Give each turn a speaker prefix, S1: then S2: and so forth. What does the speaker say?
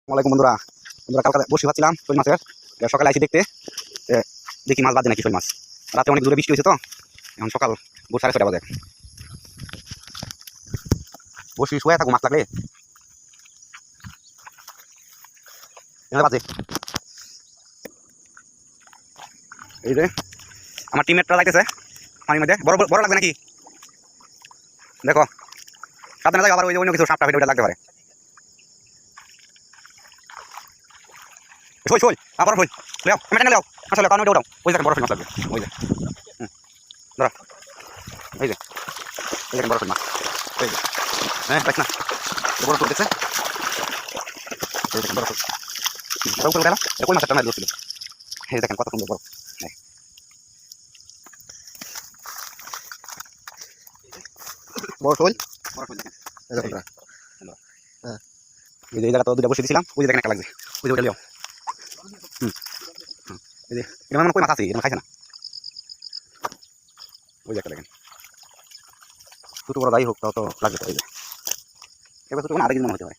S1: আসসালামাইকুম বন্ধুরা। কালকে বসে ভাবছিলাম শোল মাছের, সকালে আইসি দেখতে দেখি মাছ বাদ নাকি শোল মাছ। রাতে অনেক দূরে বৃষ্টি হয়েছে তো এখন সকাল 6:30 বাজে। বসি শুয়ে থাকবো মাছ লাগলে বাজে। এই যে আমার টিমমেটরা যাইতেছে পানির মধ্যে। বড় বড় লাগবে নাকি দেখো, সাবধানে যাই, আবার ওই অন্য কিছু সাপটা ফেটে লাগতে পারে। শোল শোল আবার শোল লেও, আমি টেনে লেও আসলে কারণ ওটাও ওই দেখেন বড় শোল মাছ লাগবে। ওই যে ধরো, এই যে এই দেখেন বড় শোল মাছ, এই যে হ্যাঁ পাইছ না বড় শোল দেখছে, এই দেখেন বড় শোল বড় শোল গেল। কই মাছের টানা ধরছিল, এই দেখেন কত সুন্দর বড়। বড় শোল বড় শোল দেখেন, এই দেখেন হ্যাঁ, এই যে এই জায়গাটা দুটো বসে দিয়েছিলাম, ওই যে দেখেন একটা লাগছে, ওই যে ওটা লিও। এই যে এটা মানে কই মাছ আছে, এটা খাইছে না। ওই যে একটা দেখেন ছোটো বড় যাই হোক তাও তো লাগবে তো। এই যে এবার ছোটো মানে আধা কেজি মনে হতে পারে।